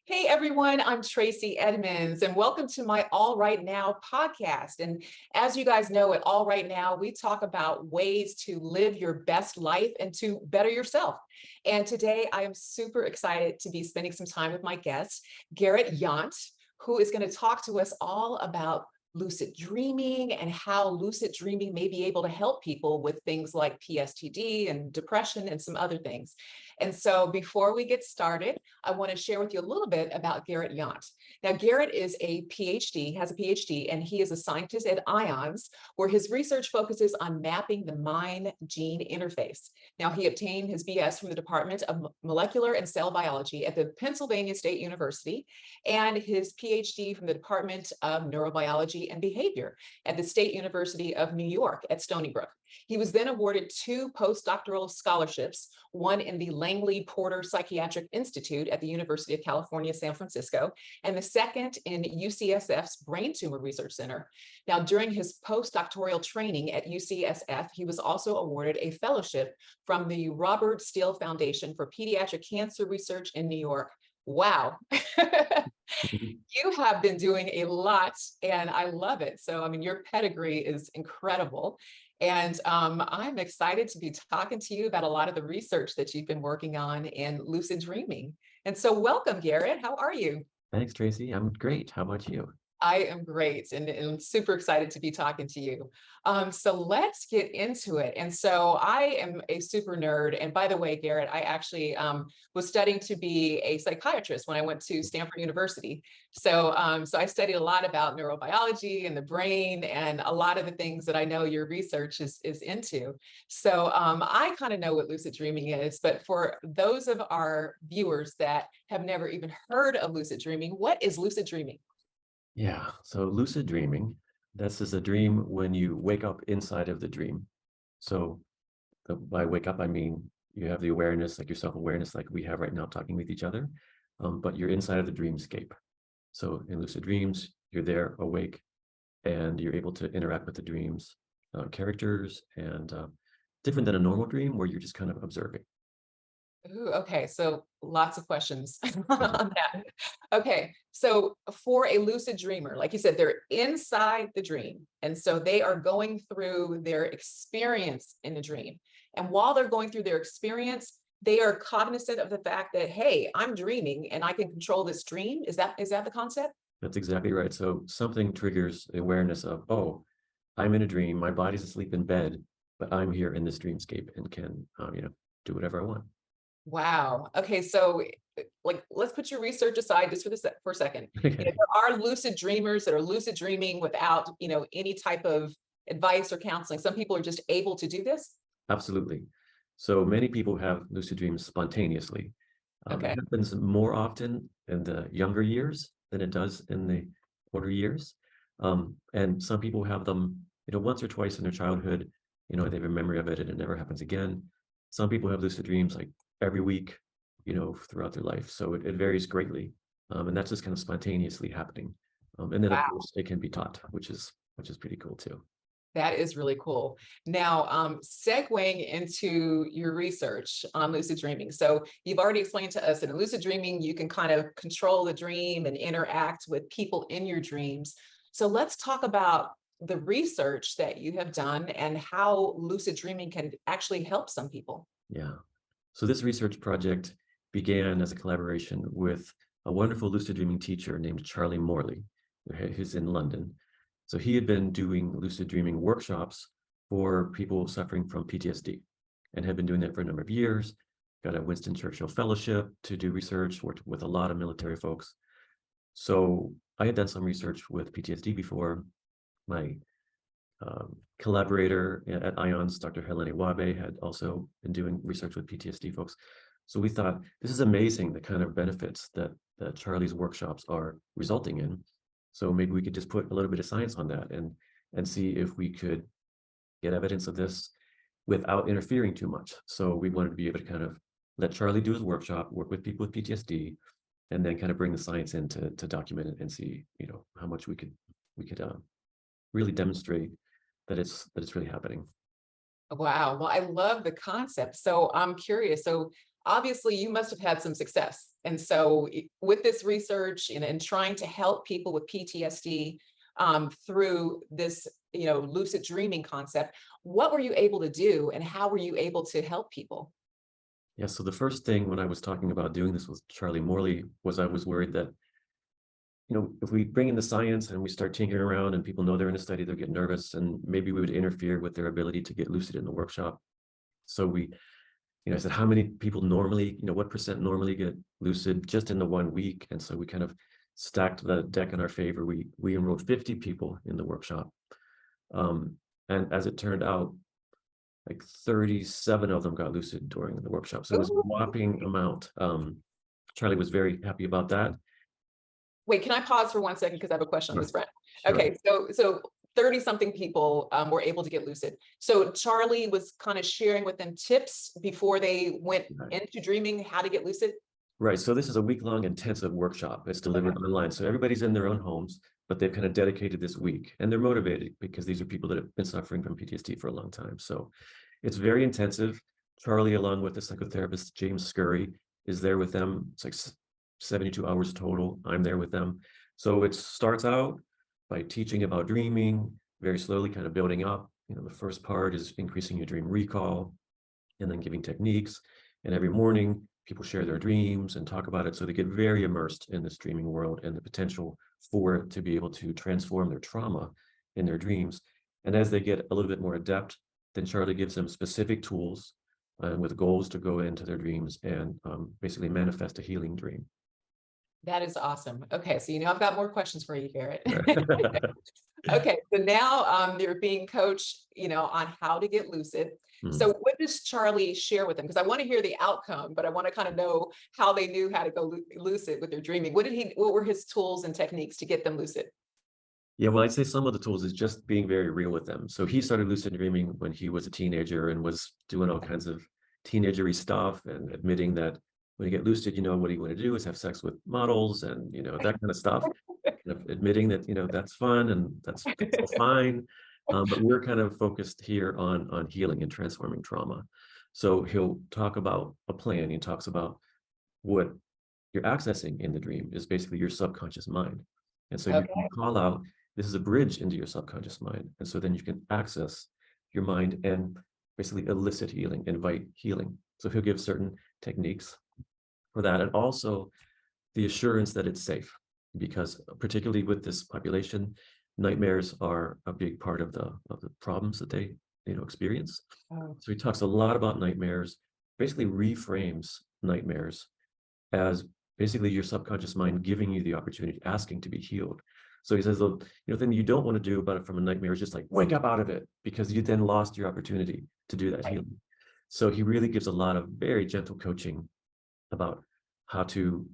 Hey everyone, I'm Tracey Edmonds, and welcome to my AlrightNow podcast. And as you guys know, at AlrightNow, we talk about ways to live your best life and to better yourself. And today I am super excited to be spending some time with my guest, Garrett Yount, who is going to talk to us all about lucid dreaming and how lucid dreaming may be able to help people with things like PTSD and depression and some other things. And so before we get started, I want to share with you a little bit about Garrett Yount. Now, Garrett is a PhD, has a PhD, and he is a scientist at IONS, where his research focuses on mapping the mind-gene interface. Now, he obtained his BS from the Department of Molecular and Cell Biology at the Pennsylvania State University, and his PhD from the Department of Neurobiology and Behavior at the State University of New York at Stony Brook. He was then awarded 2 postdoctoral scholarships, one in the Langley Porter Psychiatric Institute at the University of California, San Francisco, and the second in UCSF's Brain Tumor Research Center. Now, during his postdoctoral training at UCSF, he was also awarded a fellowship from the Robert Steele Foundation for Pediatric Cancer Research in New York. Wow. You have been doing a lot, and I love it. So, I mean, your pedigree is incredible. And I'm excited to be talking to you about a lot of the research that you've been working on in lucid dreaming. And so welcome, Garrett. How are you? Thanks, Tracey. I'm great. How about you? I am great and I'm super excited to be talking to you. So let's get into it. And so I am a super nerd. And by the way, Garrett, I actually was studying to be a psychiatrist when I went to Stanford University. So I studied a lot about neurobiology and the brain and a lot of the things that I know your research is into. So I kind of know what lucid dreaming is, but for those of our viewers that have never even heard of lucid dreaming, what is lucid dreaming? Yeah, so lucid dreaming, this is a dream when you wake up inside of the dream. So by wake up, I mean you have the awareness, like your self-awareness, like we have right now talking with each other, but you're inside of the dreamscape. So in lucid dreams, you're there awake and you're able to interact with the dreams characters and different than a normal dream where you're just kind of observing. Ooh, okay, so lots of questions on that. Okay, so for a lucid dreamer, like you said, they're inside the dream. And so they are going through their experience in the dream. And while they're going through their experience, they are cognizant of the fact that, hey, I'm dreaming and I can control this dream. Is that the concept? That's exactly right. So something triggers the awareness of, oh, I'm in a dream, my body's asleep in bed, but I'm here in this dreamscape and can, do whatever I want. Wow. Okay, so like let's put your research aside just for a second. Okay. There are lucid dreamers that are lucid dreaming without, any type of advice or counseling. Some people are just able to do this. Absolutely. So many people have lucid dreams spontaneously. Okay. It happens more often in the younger years than it does in the older years. And some people have them, once or twice in their childhood, they have a memory of it and it never happens again. Some people have lucid dreams like every week, throughout their life. So it varies greatly. And that's just kind of spontaneously happening. And then of Wow. course it can be taught, which is pretty cool too. That is really cool. Now, segueing into your research on lucid dreaming. So you've already explained to us that in lucid dreaming, you can kind of control the dream and interact with people in your dreams. So let's talk about the research that you have done and how lucid dreaming can actually help some people. Yeah. So this research project began as a collaboration with a wonderful lucid dreaming teacher named Charlie Morley, who's in London. So he had been doing lucid dreaming workshops for people suffering from PTSD and had been doing that for a number of years, got a Winston Churchill Fellowship to do research, worked with a lot of military folks. So I had done some research with PTSD before. My collaborator at IONS, Dr. Helene Wabe, had also been doing research with PTSD folks. So we thought, this is amazing, the kind of benefits that Charlie's workshops are resulting in. So maybe we could just put a little bit of science on that and see if we could get evidence of this without interfering too much. So we wanted to be able to kind of let Charlie do his workshop, work with people with PTSD, and then kind of bring the science in to document it and see, how much we could really demonstrate that it's really happening. Wow. Well, I love the concept. So I'm curious. So obviously you must have had some success. And so with this research and trying to help people with PTSD through this, lucid dreaming concept, what were you able to do and how were you able to help people? Yeah, so the first thing when I was talking about doing this with Charlie Morley was I was worried that, if we bring in the science and we start tinkering around and people know they're in a study, they'll get nervous and maybe we would interfere with their ability to get lucid in the workshop. So I said, how many people normally, what percent normally get lucid just in the 1 week? And so we kind of stacked the deck in our favor. We enrolled 50 people in the workshop. And as it turned out, like 37 of them got lucid during the workshop. So it was a Ooh. whopping amount. Charlie was very happy about that. Wait, can I pause for 1 second? Because I have a question on Sure. this front. Sure. Okay, so 30 something people were able to get lucid. So Charlie was kind of sharing with them tips before they went Right. into dreaming how to get lucid. Right. So this is a week-long intensive workshop. It's delivered online. So everybody's in their own homes, but they've kind of dedicated this week and they're motivated because these are people that have been suffering from PTSD for a long time. So it's very intensive. Charlie, along with the psychotherapist, James Scurry, is there with them. It's like 72 hours total. I'm there with them. So it starts out by teaching about dreaming, very slowly kind of building up. The first part is increasing your dream recall and then giving techniques. And every morning, people share their dreams and talk about it. So they get very immersed in this dreaming world and the potential for it to be able to transform their trauma in their dreams. And as they get a little bit more adept, then Charlie gives them specific tools with goals to go into their dreams and basically manifest a healing dream. That is awesome. Okay, so I've got more questions for you, Garrett. Okay, so now they're being coached, on how to get lucid. So what does Charlie share with them? Because I want to hear the outcome, but I want to kind of know how they knew how to go lucid with their dreaming. What were his tools and techniques to get them lucid? Yeah, well, I'd say some of the tools is just being very real with them. So he started lucid dreaming when he was a teenager and was doing all kinds of teenagery stuff and admitting that when you get lucid, what you want to do is have sex with models and, that kind of stuff. Kind of admitting that, that's fun and that's all fine. But we're kind of focused here on healing and transforming trauma. So he'll talk about a plan. He talks about what you're accessing in the dream is basically your subconscious mind. And so you can call out, this is a bridge into your subconscious mind. And so then you can access your mind and basically elicit healing, invite healing. So he'll give certain techniques for that. And also the assurance that it's safe, because particularly with this population, nightmares are a big part of the problems that they experience. So he talks a lot about nightmares, basically reframes nightmares as basically your subconscious mind giving you the opportunity, asking to be healed. So he says, the thing you don't want to do about it from a nightmare is just like wake up out of it, because you then lost your opportunity to do that healing. So he really gives a lot of very gentle coaching about how to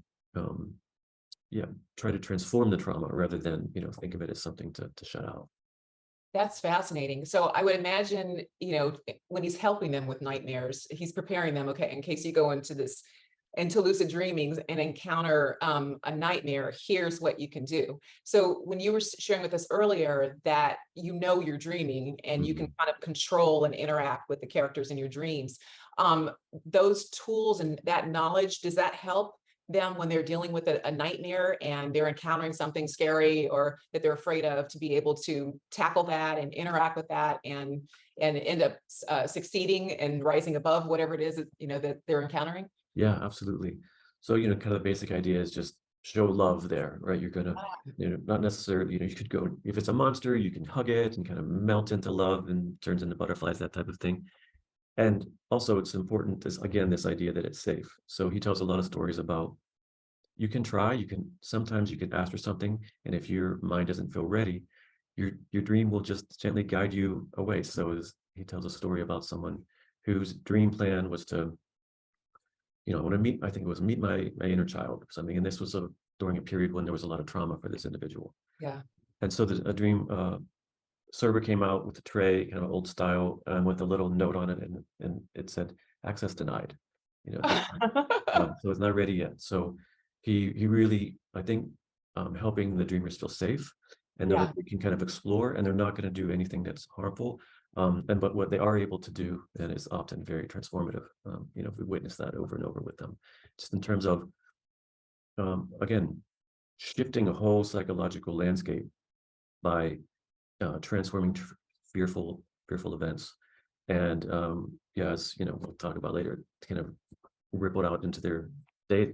try to transform the trauma rather than think of it as something to shut out. That's fascinating. So I would imagine, when he's helping them with nightmares, he's preparing them, okay, in case you go into lucid dreaming and encounter a nightmare, here's what you can do. So when you were sharing with us earlier that you're dreaming and you can kind of control and interact with the characters in your dreams, those tools and that knowledge, does that help them when they're dealing with a nightmare and they're encountering something scary or that they're afraid of, to be able to tackle that and interact with that and end up succeeding and rising above whatever it is that they're encountering? Yeah, absolutely. So kind of the basic idea is just show love there, right? You're gonna not necessarily, you could go, if it's a monster, you can hug it and kind of melt into love and turns into butterflies, that type of thing. And also it's important, this idea that it's safe. So he tells a lot of stories about you can try, sometimes you can ask for something, and if your mind doesn't feel ready, your dream will just gently guide you away. So he tells a story about someone whose dream plan was to, I want to meet my inner child or something. And this was during a period when there was a lot of trauma for this individual. Yeah. And so a dream server came out with a tray, kind of old style, with a little note on it, and it said access denied. So it's not ready yet. So he really, I think, helping the dreamers feel safe and know that they can kind of explore, and they're not going to do anything that's harmful, But what they are able to do, and is often very transformative, we witness that over and over with them, just in terms of, again, shifting a whole psychological landscape by transforming fearful events. And as we'll talk about later, kind of rippled out into their day,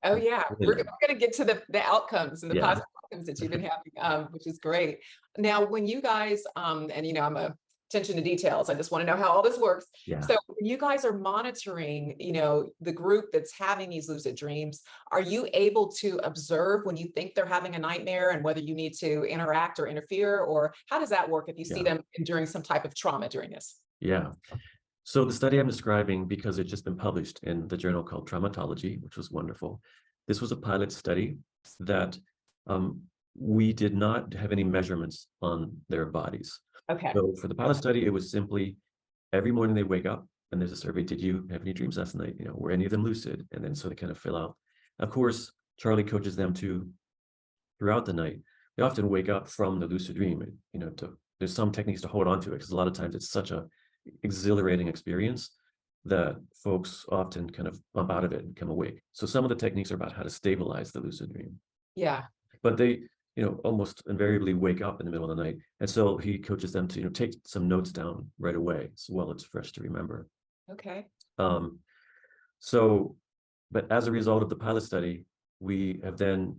Oh yeah, we're life. going to get to the outcomes and the Yeah. positive outcomes that you've been having, which is great. Now, when you guys, and I'm a attention to details, I just want to know how all this works. Yeah. So when you guys are monitoring, the group that's having these lucid dreams, are you able to observe when you think they're having a nightmare and whether you need to interact or interfere, or how does that work if you see them enduring some type of trauma during this? Yeah. So the study I'm describing, because it's just been published in the journal called Traumatology, which was wonderful. This was a pilot study that we did not have any measurements on their bodies. Okay. So for the pilot study, it was simply every morning they wake up and there's a survey. Did you have any dreams last night? Were any of them lucid? And then so they kind of fill out. Of course, Charlie coaches them throughout the night. They often wake up from the lucid dream. There's some techniques to hold on to it, because a lot of times it's such a exhilarating experience that folks often kind of bump out of it and come awake. So some of the techniques are about how to stabilize the lucid dream. Yeah. But they, almost invariably wake up in the middle of the night. And so he coaches them to, take some notes down right away, so while it's fresh to remember. Okay. But as a result of the pilot study, we have then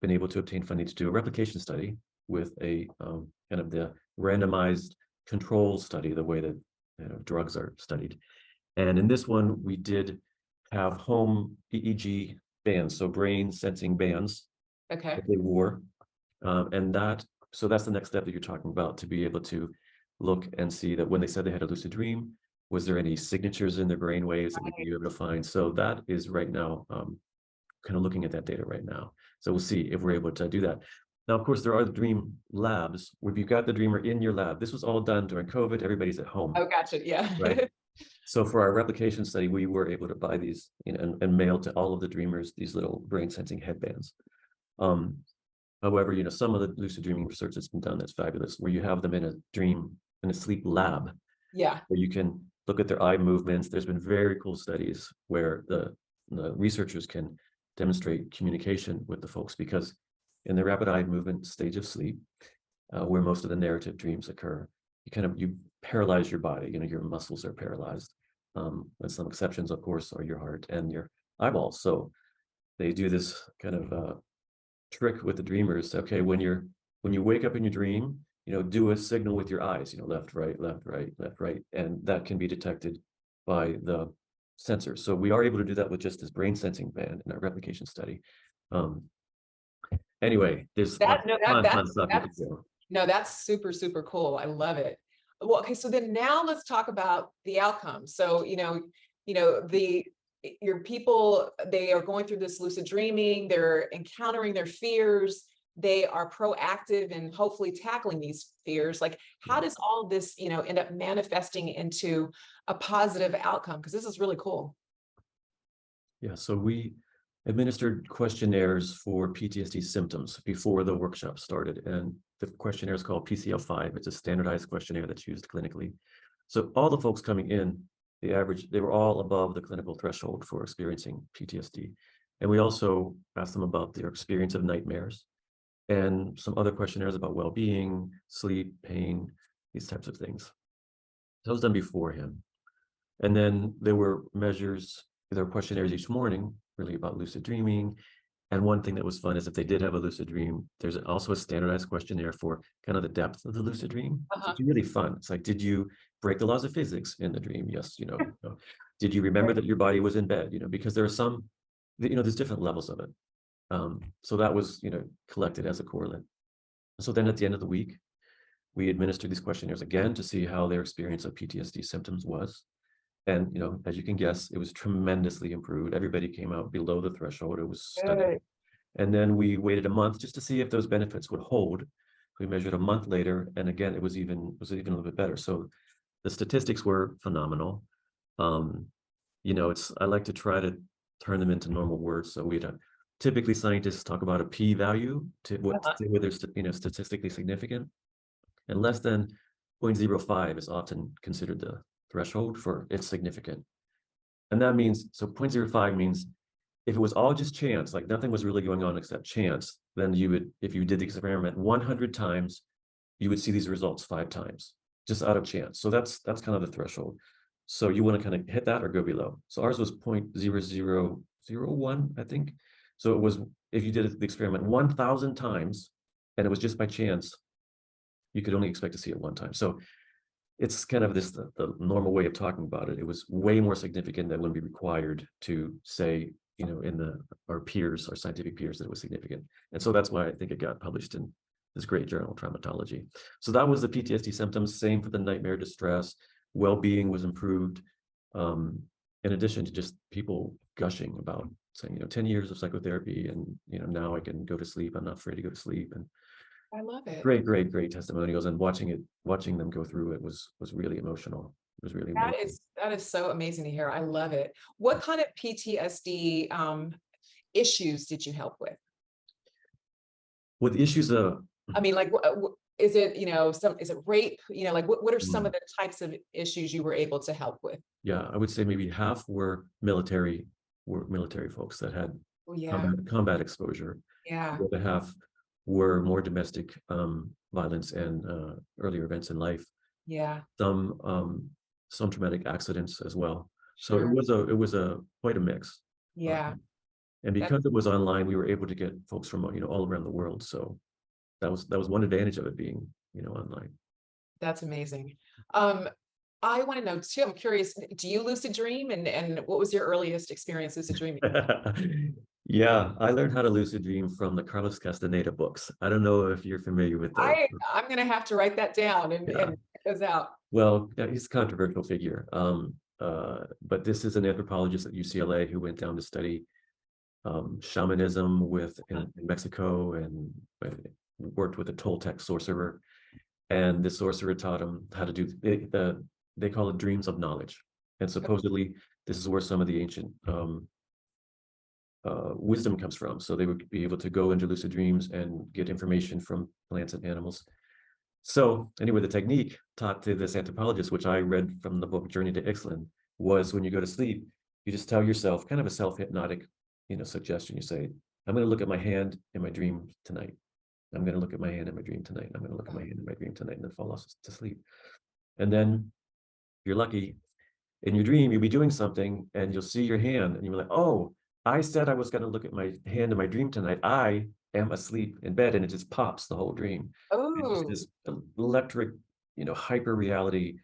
been able to obtain funding to do a replication study with a kind of the randomized control study, the way that drugs are studied. And in this one, we did have home EEG bands, so brain sensing bands. Okay. That they wore. So that's the next step that you're talking about, to be able to look and see that when they said they had a lucid dream, was there any signatures in their brain waves that we'd be able to find? So that is right now, kind of looking at that data right now. So we'll see if we're able to do that. Now, of course, there are the dream labs where you've got the dreamer in your lab. This was all done during COVID. Everybody's at home. Oh, gotcha. Yeah. Right. So for our replication study, we were able to buy these, and mail to all of the dreamers these little brain sensing headbands. However, some of the lucid dreaming research that's been done that's fabulous, where you have them in a sleep lab. Yeah. Where you can look at their eye movements. There's been very cool studies where the researchers can demonstrate communication with the folks, because in the rapid eye movement stage of sleep, where most of the narrative dreams occur, you paralyze your body. Your muscles are paralyzed. And some exceptions, of course, are your heart and your eyeballs. So they do this kind of trick with the dreamers. Okay, when you wake up in your dream, do a signal with your eyes, left, right, left, right, left, right, and that can be detected by the sensor. So we are able to do that with just this brain sensing band in our replication study. Anyway, there's fun stuff you can do. No, that's super, super cool. I love it. Well, okay, so then now let's talk about the outcomes. So, your people, they are going through this lucid dreaming, they're encountering their fears, they are proactive in hopefully tackling these fears. Like, how does all this, end up manifesting into a positive outcome? Because this is really cool. Yeah, so we administered questionnaires for PTSD symptoms before the workshop started. And the questionnaire is called PCL5. It's a standardized questionnaire that's used clinically. So all the folks coming in, they were all above the clinical threshold for experiencing PTSD. And we also asked them about their experience of nightmares and some other questionnaires about well-being, sleep, pain, these types of things. That was done beforehand. And then there were questionnaires each morning, really about lucid dreaming. And one thing that was fun is if they did have a lucid dream, there's also a standardized questionnaire for kind of the depth of the lucid dream. So it's really fun. It's like, did you break the laws of physics in the dream? Yes, Did you remember that your body was in bed? Because there are some, there's different levels of it. So that was, collected as a correlate. So then at the end of the week, we administered these questionnaires again to see how their experience of PTSD symptoms was. And, as you can guess, it was tremendously improved. Everybody came out below the threshold. It was stunning. And then we waited a month just to see if those benefits would hold. We measured a month later, and again, it was even a little bit better. So the statistics were phenomenal. I like to try to turn them into normal words. So typically scientists talk about a p-value to say whether it's statistically significant, and less than 0.05 is often considered the threshold for it's significant. And that means, so 0.05 means if it was all just chance, like nothing was really going on except chance, then you would, if you did the experiment 100 times, you would see these results 5 times, just out of chance. So that's kind of the threshold. So you want to kind of hit that or go below. So ours was 0.0001, I think. So it was, if you did the experiment 1,000 times, and it was just by chance, you could only expect to see it 1 time. So it's kind of this, the normal way of talking about it. It was way more significant than would be required to say, you know, in our peers, our scientific peers, that it was significant. And so that's why I think it got published in this great journal, Traumatology. So that was the PTSD symptoms. Same for the nightmare distress. Well-being was improved. In addition to just people gushing about saying, you know, 10 years of psychotherapy, and you know, now I can go to sleep. I'm not afraid to go to sleep. And I love it. great testimonials, and watching them go through it was really emotional. It was really amazing. That is so amazing to hear. I love it. What kind of PTSD issues did you help with? With issues of, I mean, like, is it, you know, is it rape? You know, like what are some of the types of issues you were able to help with? yeah, I would say maybe half were military folks that had Oh, yeah. combat exposure. Yeah. The other half were more domestic violence and earlier events in life. Yeah. Some traumatic accidents as well. So Sure. it was a quite a mix. Yeah. And because it was online, we were able to get folks from, you know, all around the world. So that was one advantage of it being, you know, online. That's amazing. I want to know too, I'm curious, do you lucid dream, and what was your earliest experience lucid dreaming? Yeah, I learned how to lucid dream from the Carlos Castaneda books. I don't know if you're familiar with those. I'm going to have to write that down and Yeah. check those out. Well, yeah, he's a controversial figure. But this is an anthropologist at UCLA who went down to study shamanism in Mexico, and worked with a Toltec sorcerer. And the sorcerer taught him how to do they call it dreams of knowledge. And supposedly this is where some of the ancient wisdom comes from. So they would be able to go into lucid dreams and get information from plants and animals. So anyway, the technique taught to this anthropologist, which I read from the book Journey to Ixtlan, was when you go to sleep, you just tell yourself kind of a self-hypnotic, you know, suggestion. You say, I'm going to look at my hand in my dream tonight. I'm going to look at my hand in my dream tonight. I'm going to look at my hand in my dream tonight, and then fall off to sleep. And then if you're lucky, in your dream, you'll be doing something and you'll see your hand and you're like, oh, I said I was going to look at my hand in my dream tonight. I am asleep in bed, and it just pops the whole dream. Oh, This electric, you know, hyper reality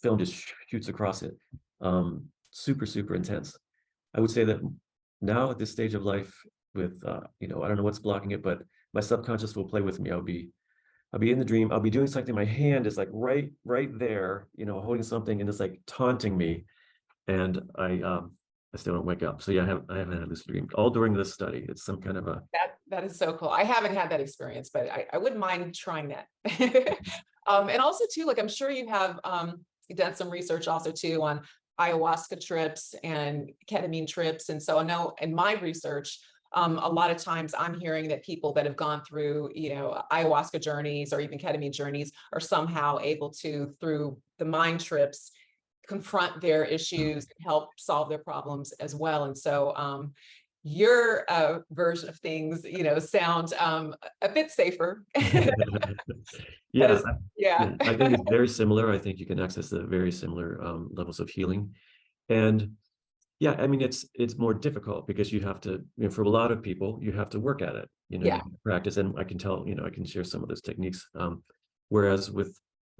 film just shoots across it. Super intense. I would say that now at this stage of life with, you know, I don't know what's blocking it, but my subconscious will play with me. I'll be in the dream. I'll be doing something. My hand is like right there, you know, holding something, and it's like taunting me. And I still don't wake up. So yeah, I haven't had this dream all during this study. It's some kind of a that is so cool. I haven't had that experience, but I wouldn't mind trying that. And also too, like I'm sure you have done some research also too on ayahuasca trips and ketamine trips. And so I know in my research, a lot of times I'm hearing that people that have gone through, you know, ayahuasca journeys or even ketamine journeys are somehow able to, through the mind trips, confront their issues and help solve their problems as well. And so your version of things, you know, sound a bit safer. yeah, Yeah. I think it's very similar. I think you can access the very similar levels of healing. And yeah, I mean, it's more difficult because you have to, you know, for a lot of people, you have to work at it, you know, you have to practice. And I can tell, you know, I can share some of those techniques. Whereas with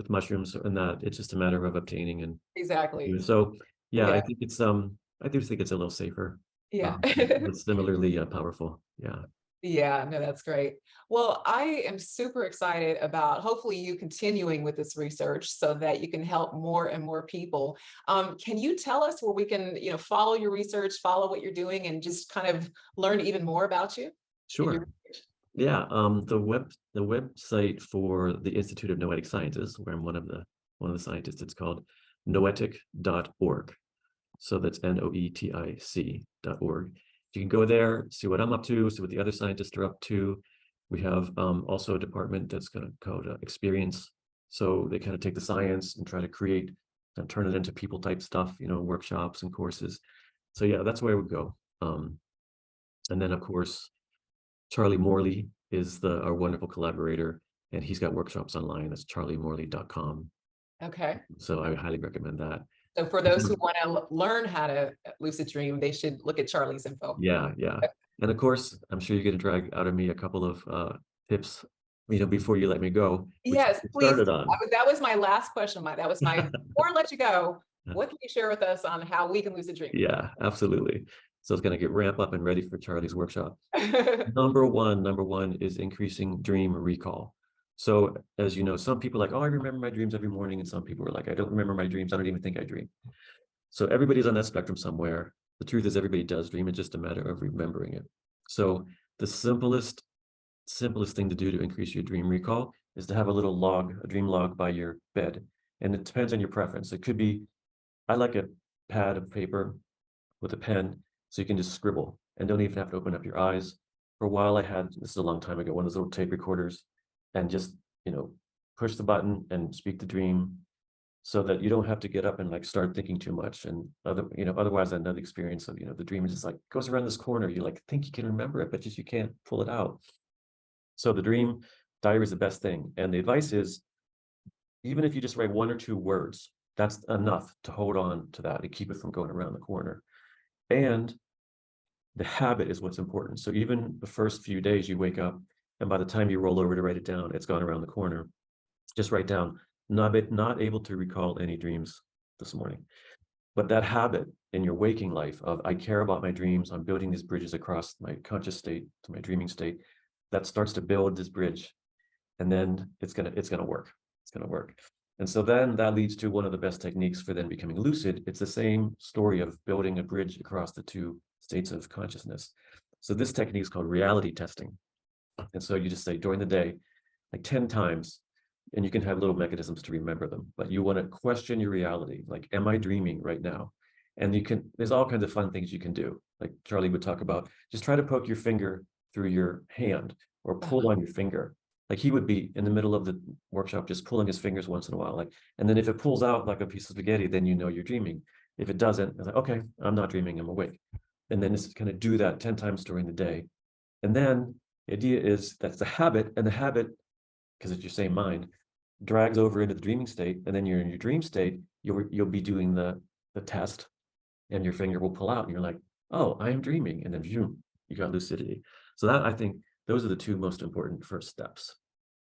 mushrooms and that, it's just a matter of obtaining and Exactly. so yeah, Yeah. I think it's I do think it's a little safer. Yeah. But similarly powerful. Yeah. Yeah, no, that's great. Well, I am super excited about hopefully you continuing with this research so that you can help more and more people. Can you tell us where we can, you know, follow your research, follow what you're doing, and just kind of learn even more about you? Sure. Yeah. The website for the Institute of Noetic Sciences, where I'm one of the scientists, it's called noetic.org. So that's noetic.org. You can go there, see what I'm up to, see what the other scientists are up to. We have also a department that's called Experience So they kind of take the science and try to create and turn it into people type stuff, workshops and courses. So yeah, that's where I would go. And then of course, Charlie Morley is our wonderful collaborator, and he's got workshops online. That's charliemorley.com. Okay. So I highly recommend that. So for those who want to learn how to lucid dream, they should look at Charlie's info. Yeah. And of course, I'm sure you're going to drag out of me a couple of tips, before you let me go. Yes, please. Started on. That was my last question. That was my, before I let you go, what can you share with us on how we can lucid dream? Yeah, absolutely. So it's going to get ramp up and ready for Charlie's workshop. Number one is increasing dream recall. So as you know, some people are like, oh, I remember my dreams every morning. And some people are like, I don't remember my dreams. I don't even think I dream. So everybody's on that spectrum somewhere. The truth is everybody does dream. It's just a matter of remembering it. So the simplest thing to do to increase your dream recall is to have a little log, a dream log by your bed. And it depends on your preference. It could be, I like a pad of paper with a pen, so you can just scribble and don't even have to open up your eyes. For a while I had, this is a long time ago, one of those little tape recorders, and just, push the button and speak the dream so that you don't have to get up and start thinking too much. And otherwise another experience of, the dream is just goes around this corner. You think you can remember it, but just you can't pull it out. So the dream diary is the best thing. And the advice is, even if you just write 1 or 2 words, that's enough to hold on to that and keep it from going around the corner. And the habit is what's important. So even the first few days you wake up, and by the time you roll over to write it down, it's gone around the corner. Just write down, not able to recall any dreams this morning. But that habit in your waking life of, I care about my dreams, I'm building these bridges across my conscious state to my dreaming state, that starts to build this bridge. And then it's gonna work. It's gonna work. And so then that leads to one of the best techniques for then becoming lucid. It's the same story of building a bridge across the 2 states of consciousness. So this technique is called reality testing. And so you just say during the day, 10 times, and you can have little mechanisms to remember them, but you want to question your reality. Am I dreaming right now? And there's all kinds of fun things you can do. Like Charlie would talk about, just try to poke your finger through your hand or pull on your finger. He would be in the middle of the workshop, just pulling his fingers once in a while. And then if it pulls out like a piece of spaghetti, then you're dreaming. If it doesn't, it's okay, I'm not dreaming, I'm awake. And then just kind of do that 10 times during the day. And then the idea is that's the habit, and the habit, because it's your same mind, drags over into the dreaming state. And then you're in your dream state, you'll be doing the test, and your finger will pull out, and you're like, oh, I am dreaming. And then you got lucidity. So that, I think, those are the 2 most important first steps.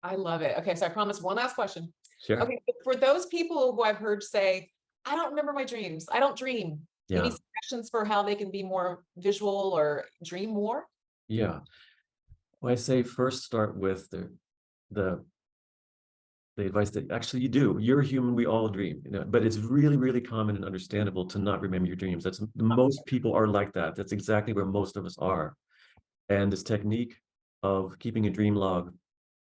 I love it. Okay, so I promise one last question. Sure. Okay, for those people who I've heard say, I don't remember my dreams, I don't dream. Yeah. Any suggestions for how they can be more visual or dream more? Yeah. Well, I say first start with the advice that actually you do. You're a human, we all dream, but it's really, really common and understandable to not remember your dreams. Most people are like that. That's exactly where most of us are. And this technique of keeping a dream log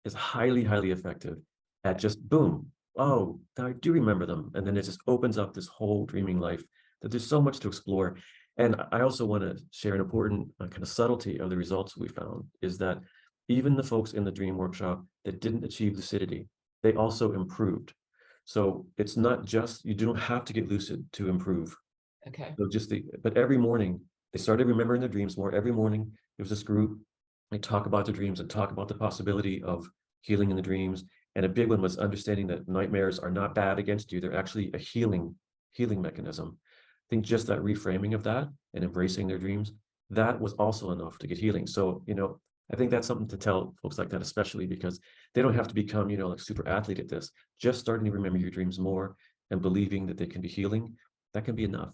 is highly, highly effective at just boom, oh, I do remember them. And then it just opens up this whole dreaming life that there's so much to explore. And I also want to share an important kind of subtlety of the results we found is that even the folks in the dream workshop that didn't achieve lucidity, they also improved. So it's not just, you don't have to get lucid to improve. Okay. So but every morning they started remembering their dreams more. Every morning there was this group, they talk about their dreams and talk about the possibility of healing in the dreams. And a big one was understanding that nightmares are not bad against you. They're actually a healing mechanism. I think just that reframing of that and embracing their dreams, that was also enough to get healing. So, I think that's something to tell folks like that, especially because they don't have to become, super athlete at this. Just starting to remember your dreams more and believing that they can be healing, that can be enough.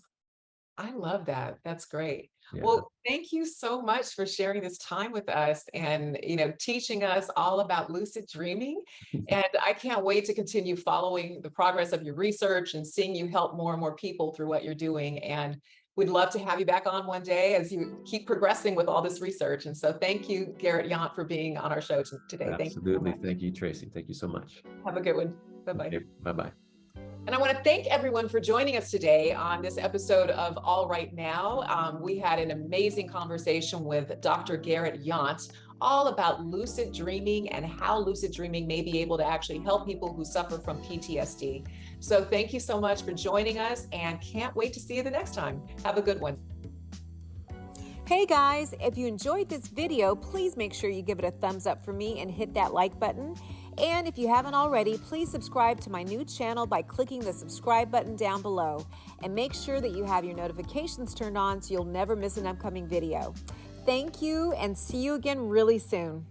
I love that. That's great. Yeah. Well, thank you so much for sharing this time with us and, teaching us all about lucid dreaming. And I can't wait to continue following the progress of your research and seeing you help more and more people through what you're doing. And we'd love to have you back on one day as you keep progressing with all this research. And so thank you, Garrett Yount, for being on our show today. Absolutely. Thank you, Tracey. Thank you so much. Have a good one. Bye-bye. Okay, bye-bye. And I want to thank everyone for joining us today on this episode of All Right Now. We had an amazing conversation with Dr. Garrett Yount, all about lucid dreaming and how lucid dreaming may be able to actually help people who suffer from PTSD. So thank you so much for joining us, and can't wait to see you the next time. Have a good one. Hey guys, if you enjoyed this video, please make sure you give it a thumbs up for me and hit that like button. And if you haven't already, please subscribe to my new channel by clicking the subscribe button down below. And make sure that you have your notifications turned on so you'll never miss an upcoming video. Thank you, and see you again really soon.